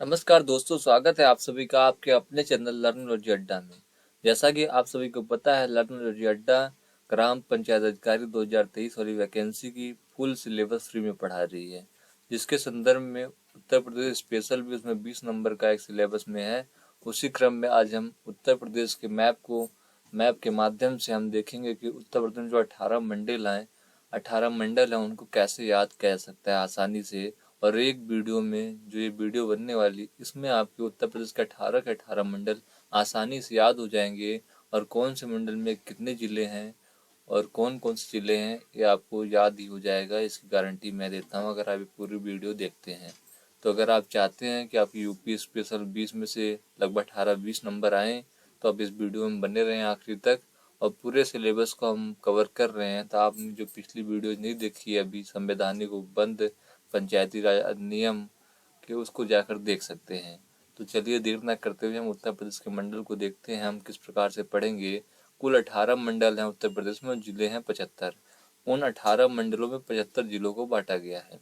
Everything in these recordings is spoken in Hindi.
नमस्कार दोस्तों, स्वागत है आप सभी का आपके अपने चैनल लर्नोलॉजी अड्डा में। जैसा कि आप सभी को पता है, लर्नोलॉजी अड्डा ग्राम पंचायत अधिकारी 2023 वाली वैकेंसी की फुल सिलेबस फ्री में पढ़ा रही है, जिसके संदर्भ में उत्तर प्रदेश स्पेशल भी उसमें 20 नंबर का एक सिलेबस में है। उसी क्रम में आज हम उत्तर प्रदेश के मैप के माध्यम से हम देखेंगे कि उत्तर प्रदेश में जो 18 मंडल हैं उनको कैसे याद किया जा सकता है आसानी से। और एक वीडियो में जो ये वीडियो बनने वाली, इसमें आपके उत्तर प्रदेश के 18 मंडल आसानी से याद हो जाएंगे। और कौन से मंडल में कितने जिले हैं और कौन कौन से जिले हैं ये आपको याद ही हो जाएगा, इसकी गारंटी मैं देता हूँ अगर आप ये पूरी वीडियो देखते हैं। तो अगर आप चाहते हैं कि आप यूपी स्पेशल 20 में से लगभग 18-20 नंबर आएँ, तो आप इस वीडियो में बने रहें आखिरी तक। और पूरे सिलेबस को हम कवर कर रहे हैं, तो आपने जो पिछली वीडियो नहीं देखी है अभी संवैधानिक उपबंध पंचायती राज अधिनियम के, उसको जाकर देख सकते हैं। तो चलिए देर न करते हुए हम उत्तर प्रदेश के मंडल को देखते हैं, हम किस प्रकार से पढ़ेंगे। कुल 18 मंडल हैं उत्तर प्रदेश में, जिले हैं 75। उन 18 मंडलों में 75 जिलों को बांटा गया है।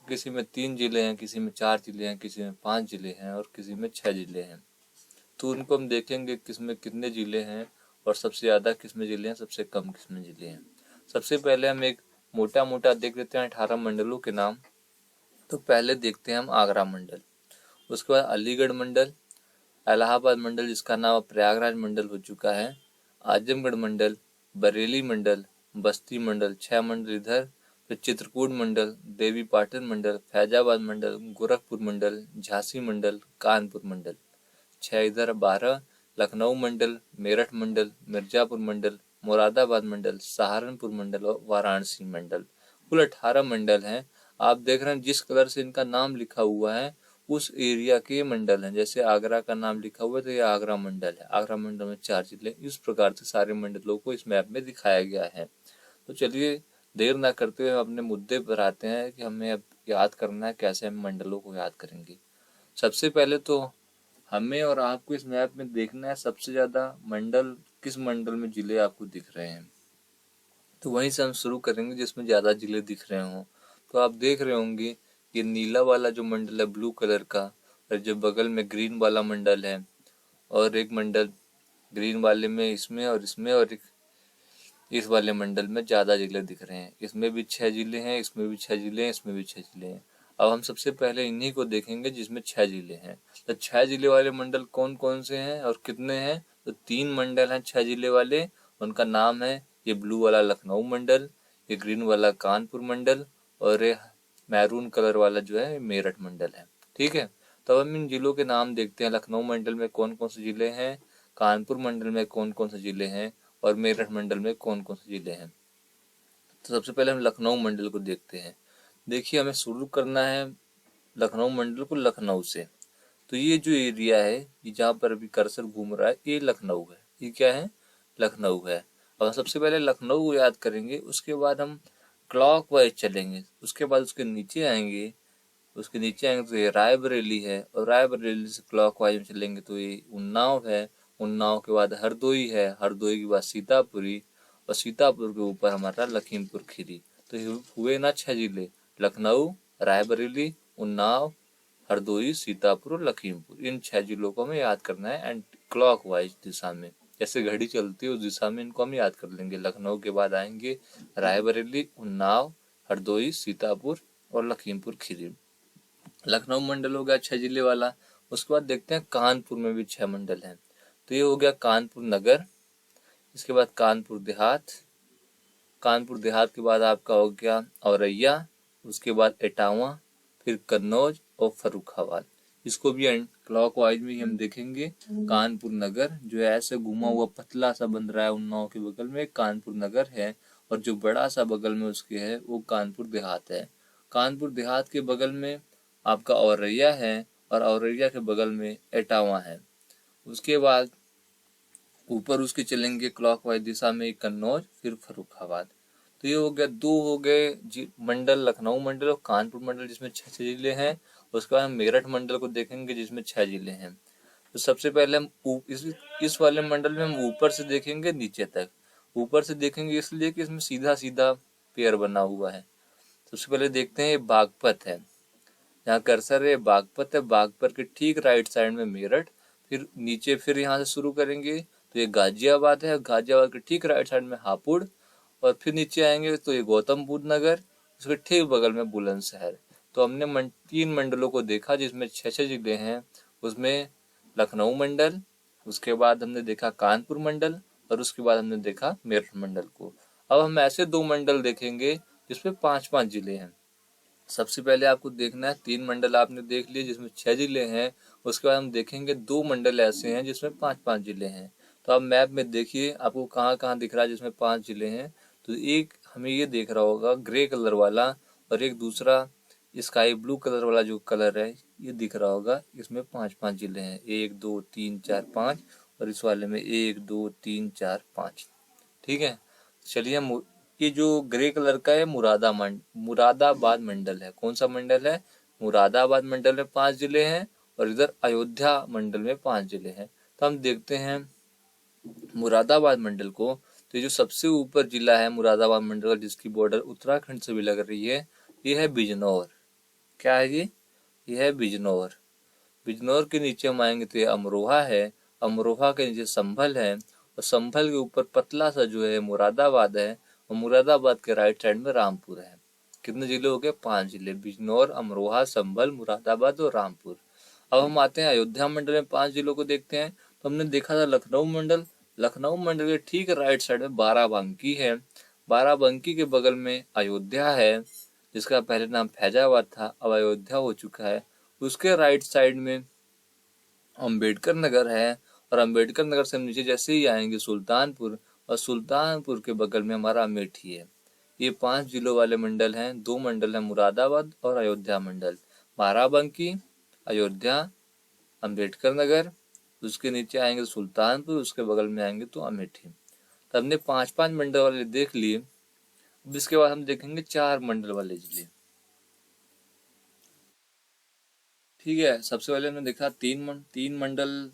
किसी में 3 जिले हैं, किसी में 4 जिले हैं, किसी में 5 जिले हैं और किसी में 6 जिले हैं। तो उनको हम देखेंगे किसमें कितने जिले हैं और सबसे ज़्यादा किसमें जिले हैं, सबसे कम किसमें जिले हैं। सबसे पहले हम एक मोटा मोटा देख लेते हैं 18 मंडलों के नाम। तो पहले देखते हैं हम आगरा मंडल, उसके बाद अलीगढ़ मंडल, इलाहाबाद मंडल जिसका नाम अब प्रयागराज मंडल हो चुका है, आजमगढ़ मंडल, बरेली मंडल, बस्ती मंडल, 6 मंडल इधर, फिर चित्रकूट मंडल, देवी पाटन मंडल, फैजाबाद मंडल, गोरखपुर मंडल, झांसी मंडल, कानपुर मंडल, 6 इधर, 12 लखनऊ मंडल, मेरठ मंडल, मिर्जापुर मंडल, मुरादाबाद मंडल, सहारनपुर मंडल और वाराणसी मंडल। कुल 18 मंडल हैं। आप देख रहे हैं जिस कलर से इनका नाम लिखा हुआ है उस एरिया के मंडल हैं। जैसे आगरा का नाम लिखा हुआ है तो ये आगरा मंडल है। आगरा मंडल में 4 जिले, इस प्रकार से सारे मंडलों को इस मैप में दिखाया गया है। तो चलिए देर ना करते हुए हम अपने मुद्दे पर आते हैं कि हमें अब याद करना है, कैसे हम मंडलों को याद करेंगे। सबसे पहले तो हमें और आपको इस मैप में देखना है सबसे ज़्यादा मंडल, किस मंडल में जिले आपको दिख रहे हैं। तो वहीं से हम शुरू करेंगे जिसमें ज़्यादा जिले दिख रहे हों। तो आप देख रहे होंगे ये नीला वाला जो मंडल है ब्लू कलर का, और जो बगल में ग्रीन वाला मंडल है, और एक मंडल ग्रीन वाले में इसमें और इसमें, और एक इस वाले मंडल में ज़्यादा जिले दिख रहे हैं। इसमें भी 6 जिले हैं, इसमें भी 6 जिले हैं, इसमें भी 6 जिले हैं। अब हम सबसे पहले इन्हीं को देखेंगे जिसमें 6 जिले हैं। तो 6 जिले वाले मंडल कौन कौन से हैं और कितने हैं। तो 3 मंडल हैं 6 जिले वाले, उनका नाम है, ये ब्लू वाला लखनऊ मंडल, ये ग्रीन वाला कानपुर मंडल, और ये मैरून कलर वाला जो है मेरठ मंडल है। ठीक है, तो अब हम इन जिलों के नाम देखते हैं। लखनऊ मंडल में कौन कौन से जिले हैं, कानपुर मंडल में कौन कौन से जिले हैं और मेरठ मंडल में कौन कौन से जिले हैं। तो सबसे पहले हम लखनऊ मंडल को देखते हैं। देखिए हमें शुरू करना है लखनऊ मंडल को लखनऊ से। तो ये जो एरिया है, ये जहाँ पर अभी कर्सर घूम रहा है, ये लखनऊ है। ये क्या है, लखनऊ है। और सबसे पहले लखनऊ को याद करेंगे, उसके बाद हम क्लॉक वाइज चलेंगे, उसके बाद उसके नीचे आएंगे तो ये रायबरेली है, और रायबरेली से क्लॉक वाइज में चलेंगे तो ये उन्नाव है। उन्नाव के बाद हरदोई है, हरदोई के बाद सीतापुरी, और सीतापुर के ऊपर हमारा लखीमपुर खीरी। तो ये हुए ना 6 जिले, लखनऊ, रायबरेली, उन्नाव, हरदोई, सीतापुर और लखीमपुर। इन 6 जिलों को हमें याद करना है एंड क्लॉक वाइज दिशा में, जैसे घड़ी चलती है उस दिशा में इनको हम याद कर लेंगे। लखनऊ के बाद आएंगे रायबरेली, उन्नाव, हरदोई, सीतापुर और लखीमपुर खीरी। लखनऊ मंडल हो गया 6 जिले वाला। उसके बाद देखते हैं कानपुर में भी 6 मंडल हैं। तो ये हो गया कानपुर नगर, इसके बाद कानपुर देहात, कानपुर देहात के बाद आपका हो गया औरैया, उसके बाद इटावा, फिर कन्नौज और फर्रुखाबाद। इसको भी क्लॉक वाइज में ही हम देखेंगे। कानपुर नगर जो ऐसे घुमा हुआ पतला सा बन रहा है, उन्नाव के बगल में कानपुर नगर है, और जो बड़ा सा बगल में उसके है वो कानपुर देहात है। कानपुर देहात के बगल में आपका औरैया है, और औरैया के बगल में इटावा है। उसके बाद ऊपर उसके चलेंगे क्लॉकवाइज दिशा में कन्नौज, फिर फर्रुखाबाद। तो ये हो गया, दो हो गए मंडल, लखनऊ मंडल और कानपुर मंडल जिसमें 6 जिले हैं। उसके बाद हम मेरठ मंडल को देखेंगे जिसमें 6 जिले हैं। तो सबसे पहले हम इस वाले मंडल में हम ऊपर से देखेंगे नीचे तक। ऊपर से देखेंगे इसलिए कि इसमें सीधा सीधा पेयर बना हुआ है। सबसे पहले देखते हैं ये बागपत है, यहाँ कर्सर है बागपत है, बागपत के ठीक राइट साइड में मेरठ, फिर नीचे फिर यहाँ से शुरू करेंगे तो ये गाजियाबाद है, गाजियाबाद के ठीक राइट साइड में हापुड़, और फिर नीचे आएंगे तो ये गौतम बुद्ध नगर, उसके ठीक बगल में बुलंदशहर। तो हमने 3 मंडलों को देखा जिसमें 6 जिले हैं। उसमें लखनऊ मंडल, उसके बाद हमने देखा कानपुर मंडल, और उसके बाद हमने देखा मेरठ मंडल को। अब हम ऐसे 2 मंडल देखेंगे जिसमें 5-5 जिले हैं। सबसे पहले आपको देखना है 3 मंडल आपने देख लिए जिसमें 6 जिले हैं। उसके बाद हम देखेंगे 2 मंडल ऐसे हैं जिसमें 5-5 जिले हैं। तो आप मैप में देखिए आपको कहाँ कहाँ दिख रहा है जिसमें 5 जिले हैं। तो एक हमें ये देख रहा होगा ग्रे कलर वाला, और एक दूसरा स्काई ब्लू कलर वाला जो कलर है ये दिख रहा होगा, इसमें 5-5 जिले हैं, 1 2 3 4 5, और इस वाले में 1 2 3 4 5। ठीक है, चलिए हम ये जो ग्रे कलर का है मुरादाबाद मंडल है। कौन सा मंडल है? मुरादाबाद मंडल में 5 जिले हैं, और इधर अयोध्या मंडल में 5 जिले हैं। तो हम देखते हैं मुरादाबाद मंडल को। तो ये जो सबसे ऊपर जिला है मुरादाबाद मंडल का, जिसकी बॉर्डर उत्तराखंड से भी लग रही है, ये है बिजनौर। क्या है ये है बिजनौर। बिजनौर के नीचे हम आएंगे तो ये अमरोहा है, अमरोहा के नीचे संभल है, और संभल के ऊपर पतला सा जो है मुरादाबाद है, और मुरादाबाद के राइट साइड में रामपुर है। कितने जिले हो गए? 5 जिले, बिजनौर, अमरोहा, संभल, मुरादाबाद और रामपुर। अब हम आते हैं अयोध्या मंडल में 5 जिलों को देखते हैं। तो हमने देखा था लखनऊ मंडल, लखनऊ मंडल के ठीक राइट साइड में बाराबंकी है, बाराबंकी के बगल में अयोध्या है, जिसका पहले नाम फैजाबाद था, अब अयोध्या हो चुका है। उसके राइट साइड में अंबेडकर नगर है, और अंबेडकर नगर से हम नीचे जैसे ही आएंगे सुल्तानपुर, और सुल्तानपुर के बगल में हमारा अमेठी है। ये 5 जिलों वाले मंडल हैं। 2 मंडल हैं मुरादाबाद और अयोध्या मंडल, बाराबंकी, अयोध्या, अंबेडकर नगर, उसके नीचे आएंगे सुल्तानपुर, उसके बगल में आएंगे तो अमेठी। तो हमने 5-5 मंडल वाले देख लिए। अब इसके बाद हम देखेंगे 4 मंडल वाले जिले। ठीक है, सबसे पहले हमने देखा 3 मंडल,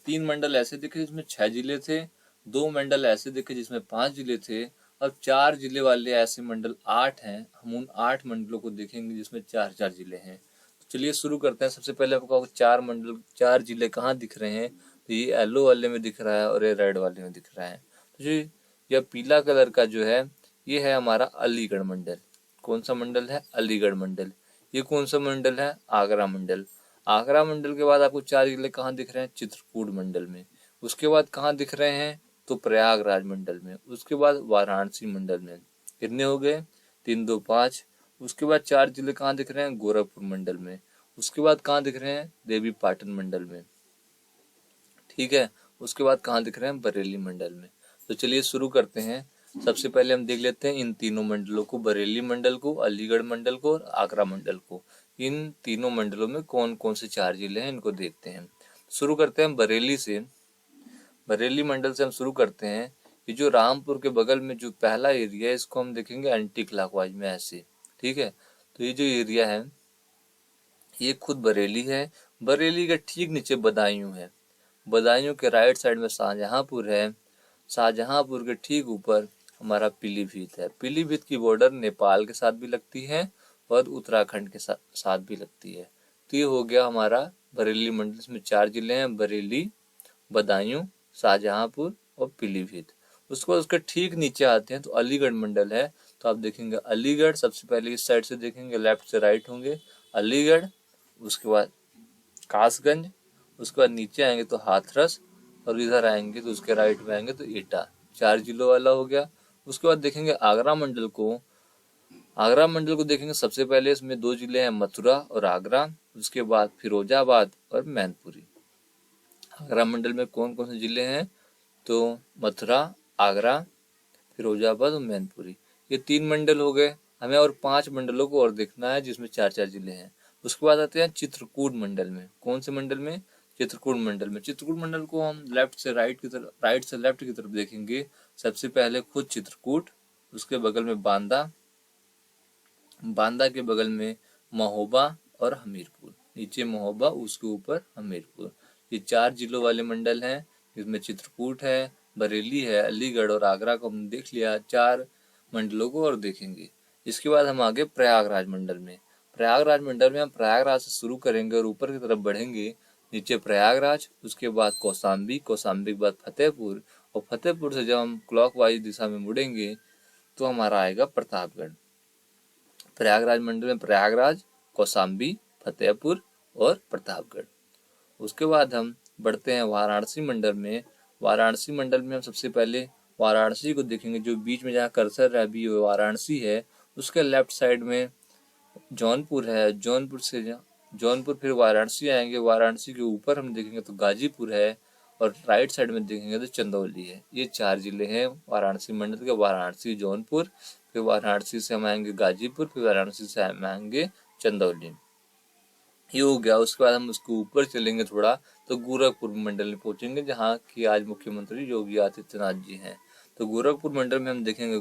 3 मंडल ऐसे दिखे जिसमें 6 जिले थे, 2 मंडल ऐसे दिखे जिसमें 5 जिले थे। अब 4 जिले वाले ऐसे मंडल 8 हैं। हम उन 8 मंडलों को देखेंगे जिसमें 4-4 जिले हैं। तो चलिए शुरू करते हैं। सबसे पहले आपको 4 जिले कहाँ दिख रहे हैं? तो ये येलो वाले में दिख रहा है, और ये रेड वाले में दिख रहा है। तो जी यह पीला कलर का जो है ये है हमारा अलीगढ़ मंडल। कौन सा मंडल है? अलीगढ़ मंडल। ये कौन सा मंडल है? आगरा मंडल। आगरा मंडल के बाद आपको 4 जिले कहाँ दिख रहे हैं? चित्रकूट मंडल में। उसके बाद कहाँ दिख रहे हैं? तो प्रयागराज मंडल में। उसके बाद वाराणसी मंडल में। कितने हो गए? 3 2 5। उसके बाद 4 जिले कहाँ दिख रहे हैं? गोरखपुर मंडल में। उसके बाद कहाँ दिख रहे हैं? देवी पाटन मंडल में। ठीक है, उसके बाद कहाँ दिख रहे हैं? बरेली मंडल में। तो चलिए शुरू करते हैं। सबसे पहले हम देख लेते हैं इन तीनों मंडलों को, बरेली मंडल को, अलीगढ़ मंडल को और आगरा मंडल को। इन तीनों मंडलों में कौन कौन से 4 जिले हैं इनको देखते हैं। शुरू करते हैं बरेली से। बरेली मंडल से हम शुरू करते हैं। ये जो रामपुर के बगल में जो पहला एरिया है इसको हम देखेंगे एंटी क्लॉकवाइज में ऐसे। ठीक है, तो ये जो एरिया है ये खुद बरेली है। बरेली के ठीक नीचे बदायूं है, बदायूं के राइट साइड में शाहजहांपुर है, शाहजहांपुर के ठीक ऊपर हमारा पीलीभीत है। पीलीभीत की बॉर्डर नेपाल के साथ भी लगती है और उत्तराखंड के साथ भी लगती है। तो ये हो गया हमारा बरेली मंडल। इसमें 4 जिले हैं, बरेली, बदायूं, शाहजहांपुर और पीलीभीत। उसके बाद उसके ठीक नीचे आते हैं तो अलीगढ़ मंडल है। तो आप देखेंगे अलीगढ़ सबसे पहले इस साइड से देखेंगे, लेफ्ट से राइट होंगे अलीगढ़, उसके बाद कासगंज, उसके बाद नीचे आएंगे तो हाथरस, और इधर आएंगे तो उसके राइट में आएंगे तो एटा। 4 जिलों वाला हो गया। उसके बाद देखेंगे आगरा मंडल को। आगरा मंडल को देखेंगे सबसे पहले इसमें 2 जिले हैं, मथुरा और आगरा। उसके बाद फिरोजाबाद और मैनपुरी। आगरा मंडल में कौन कौन से जिले हैं? तो मथुरा, आगरा, फिरोजाबाद और मैनपुरी। ये 3 मंडल हो गए। हमें और 5 मंडलों को और देखना है जिसमें 4-4 जिले हैं। उसके बाद आते हैं चित्रकूट मंडल में। कौन से मंडल में? चित्रकूट मंडल में। चित्रकूट मंडल को हम लेफ्ट से राइट की तरफ, राइट से लेफ्ट की तरफ देखेंगे। सबसे पहले खुद चित्रकूट, उसके बगल में बांदा, बांदा के बगल में महोबा और हमीरपुर। नीचे महोबा, उसके ऊपर हमीरपुर। ये 4 जिलों वाले मंडल हैं। इसमें चित्रकूट है, बरेली है, अलीगढ़ और आगरा को हमने देख लिया। 4 मंडलों को और देखेंगे। इसके बाद हम आगे प्रयागराज मंडल में। प्रयागराज मंडल में हम प्रयागराज से शुरू करेंगे और ऊपर की तरफ बढ़ेंगे। नीचे प्रयागराज, उसके बाद कौशाम्बी, कौशाम्बी के बाद फतेहपुर, और फतेहपुर से जब हम क्लॉकवाइज दिशा में मुड़ेंगे तो हमारा आएगा प्रतापगढ़। प्रयागराज मंडल में प्रयागराज, कौशाम्बी, फतेहपुर और प्रतापगढ़। उसके बाद हम बढ़ते हैं वाराणसी मंडल में। वाराणसी मंडल में हम सबसे पहले वाराणसी को देखेंगे। जो बीच में जहाँ कर्सर है अभी वो वाराणसी है, उसके लेफ्ट साइड में जौनपुर है। जौनपुर फिर वाराणसी आएंगे। वाराणसी के ऊपर हम देखेंगे तो गाजीपुर है, और राइट साइड में देखेंगे तो चंदौली है। ये 4 जिले हैं वाराणसी मंडल के। वाराणसी, जौनपुर, फिर वाराणसी से हम आएंगे गाजीपुर, फिर वाराणसी से हम आएंगे चंदौली। ये हो गया। उसके बाद हम उसके ऊपर चलेंगे थोड़ा तो गोरखपुर मंडल में पहुंचेंगे, जहाँ की आज मुख्यमंत्री योगी आदित्यनाथ जी हैं। तो गोरखपुर मंडल में हम देखेंगे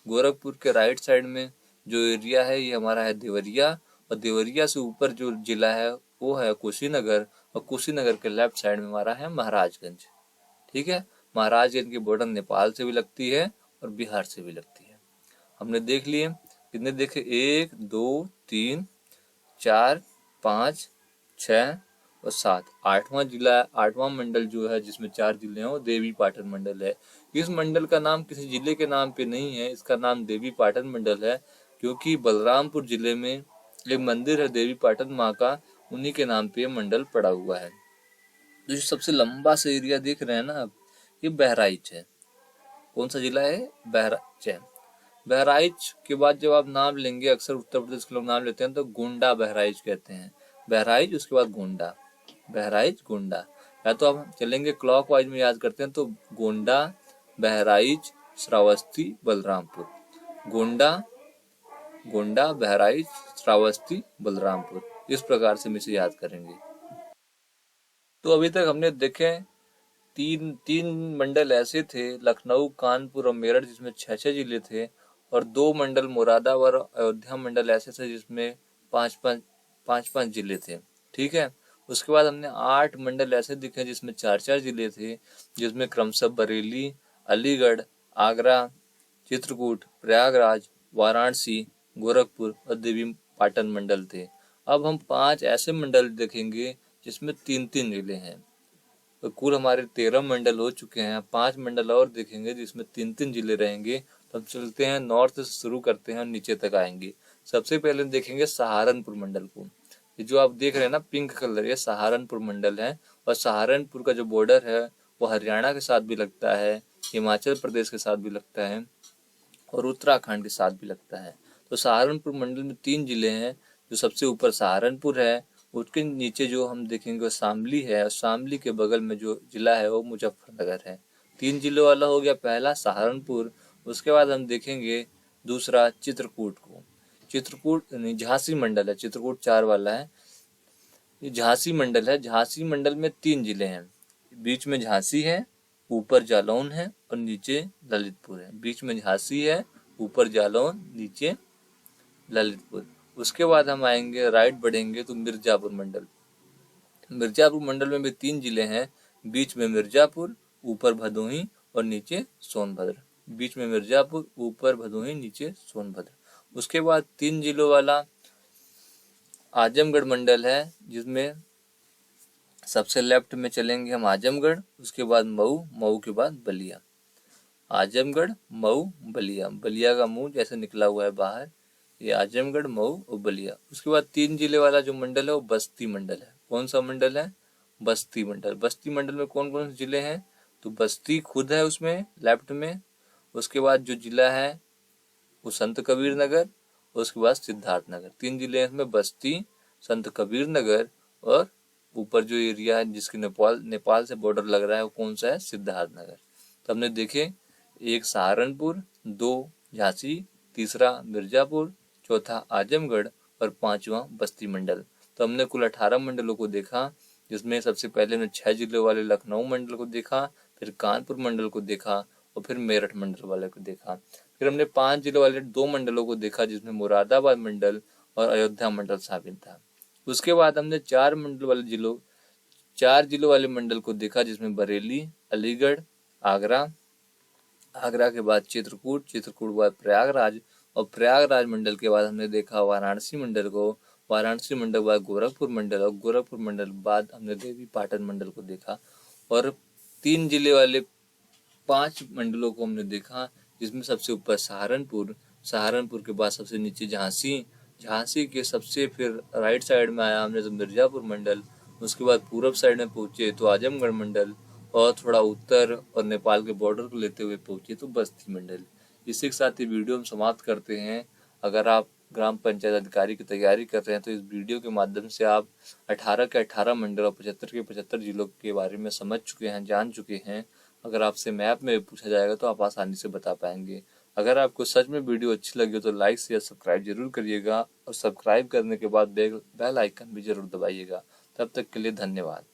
गोरखपुर के राइट साइड में जो एरिया है ये हमारा है देवरिया, और देवरिया से ऊपर जो जिला है वो है कुशीनगर, और कुशीनगर के लेफ्ट साइड में हमारा है महाराजगंज। ठीक है, महाराजगंज की बॉर्डर नेपाल से भी लगती है और बिहार से भी लगती है। हमने देख लिए, कितने देखे, 1 2 3 4 5 6 और 7, 8वां जिला, 8वां मंडल जो है जिसमें 4 जिले हैं वो देवी पाटन मंडल है। इस मंडल का नाम किसी जिले के नाम पे नहीं है, इसका नाम देवी पाटन मंडल है, क्योंकि बलरामपुर जिले में एक मंदिर है देवी पाटन माँ का, उन्हीं के नाम पे मंडल पड़ा हुआ है। तो जो सबसे लंबा सा एरिया देख रहे हैं ना आप, ये बहराइच है। कौन सा जिला है? बहराइच है। बहराइच के बाद जब आप नाम लेंगे, अक्सर उत्तर प्रदेश के लोग नाम लेते हैं तो गोंडा बहराइच कहते हैं। बहराइच, उसके बाद गोंडा, बहराइच गोंडा। या तो आप चलेंगे क्लॉकवाइज में याद करते हैं तो गोंडा, बहराइच, श्रावस्ती, बलरामपुर। गोंडा, बहराइच, श्रावस्ती, बलरामपुर, इस प्रकार से हम इसे याद करेंगे। तो अभी तक हमने देखे तीन मंडल ऐसे थे, लखनऊ, कानपुर और मेरठ, जिसमें 6-6 जिले थे, और 2 मंडल मुरादाबाद और अयोध्या मंडल ऐसे थे जिसमें 5-5 जिले थे। ठीक है, उसके बाद हमने 8 मंडल ऐसे दिखे जिसमें 4-4 जिले थे, जिसमें क्रमशः बरेली, अलीगढ़, आगरा, चित्रकूट, प्रयागराज, वाराणसी, गोरखपुर और देवी पाटन मंडल थे। अब हम 5 ऐसे मंडल देखेंगे जिसमें 3-3 जिले हैं। तो कुल हमारे 13 मंडल हो चुके हैं। 5 मंडल और देखेंगे जिसमें 3-3 जिले रहेंगे। तो हम चलते हैं नॉर्थ से शुरू करते हैं और नीचे तक आएंगे। सबसे पहले देखेंगे सहारनपुर मंडल को। ये जो आप देख रहे हैं ना पिंक कलर, ये सहारनपुर मंडल है, और सहारनपुर का जो बॉर्डर है वो हरियाणा के साथ भी लगता है, हिमाचल प्रदेश के साथ भी लगता है, और उत्तराखंड के साथ भी लगता है। तो सहारनपुर मंडल में 3 जिले हैं। जो सबसे ऊपर सहारनपुर है, उसके नीचे जो हम देखेंगे वो शामली है, और शामली के बगल में जो जिला है वो मुजफ्फरनगर है। 3 जिलों वाला हो गया पहला सहारनपुर। उसके बाद हम देखेंगे दूसरा चित्रकूट को। चित्रकूट नहीं, झांसी मंडल है, चित्रकूट 4 वाला है, ये झांसी मंडल है। झांसी मंडल में 3 जिले हैं, बीच में झांसी है, ऊपर जालौन है और नीचे ललितपुर है। बीच में झांसी है, ऊपर जालौन, नीचे ललितपुर। उसके बाद हम आएंगे, राइट बढ़ेंगे तो मिर्जापुर मंडल। मिर्जापुर मंडल में भी 3 जिले हैं, बीच में मिर्जापुर, ऊपर भदोही और नीचे सोनभद्र। बीच में मिर्जापुर, ऊपर भदोही, नीचे सोनभद्र। उसके बाद 3 जिलों वाला आजमगढ़ मंडल है, जिसमें सबसे लेफ्ट में चलेंगे हम आजमगढ़, उसके बाद मऊ, मऊ के बाद बलिया। आजमगढ़, मऊ, बलिया, बलिया का मुंह जैसे निकला हुआ है बाहर, ये आजमगढ़, मऊ और बलिया। उसके बाद 3 जिले वाला जो मंडल है वो बस्ती मंडल है। कौन सा मंडल है? बस्ती मंडल। बस्ती मंडल में कौन कौन से जिले हैं? तो बस्ती खुद है उसमें लेफ्ट में, उसके बाद जो जिला है वो संत कबीर नगर, उसके बाद सिद्धार्थ नगर। 3 जिले हैं इसमें, बस्ती, संत कबीर नगर, और ऊपर जो एरिया है जिसके नेपाल से बॉर्डर लग रहा है वो कौन सा है? सिद्धार्थ नगर। तो हमने देखे, 1 सहारनपुर, 2 झांसी, तीसरा मिर्जापुर, चौथा आजमगढ़ और 5वां बस्ती मंडल। तो हमने कुल 18 मंडलों को देखा, जिसमें सबसे पहले हमने 6 जिलों वाले लखनऊ मंडल को देखा, फिर कानपुर मंडल को देखा, और फिर मेरठ मंडल वाले को देखा। फिर हमने 5 जिलों वाले 2 मंडलों को देखा, जिसमें मुरादाबाद मंडल और अयोध्या मंडल शामिल था। उसके बाद हमने 4 जिलों वाले मंडल को देखा, जिसमें बरेली, अलीगढ़, आगरा, आगरा के बाद चित्रकूट, चित्रकूट के बाद प्रयागराज, और प्रयागराज मंडल के बाद हमने देखा वाराणसी मंडल को, वाराणसी मंडल के बाद गोरखपुर मंडल, और गोरखपुर मंडल के बाद हमने देवी पाटन मंडल को देखा। और 3 जिले वाले 5 मंडलों को हमने देखा, जिसमें सबसे ऊपर सहारनपुर, सहारनपुर के बाद सबसे नीचे झांसी, झांसी के सबसे फिर राइट साइड में आया हमने तो मिर्जापुर मंडल, उसके बाद पूरब साइड में पहुंचे तो आजमगढ़ मंडल, और थोड़ा उत्तर और नेपाल के बॉर्डर को लेते हुए पहुंचे तो बस्ती मंडल। इसी के साथ ये वीडियो हम समाप्त करते हैं। अगर आप ग्राम पंचायत अधिकारी की तैयारी कर रहे हैं तो इस वीडियो के माध्यम से आप 18 के 18 मंडल और 75 के 75 जिलों के बारे में समझ चुके हैं, जान चुके हैं। अगर आपसे मैप में पूछा जाएगा तो आप आसानी से बता पाएंगे। अगर आपको सच में वीडियो अच्छी लगी हो तो लाइक शेयर सब्सक्राइब जरूर करिएगा, और सब्सक्राइब करने के बाद बेल आइकन भी जरूर दबाइएगा। तब तक के लिए धन्यवाद।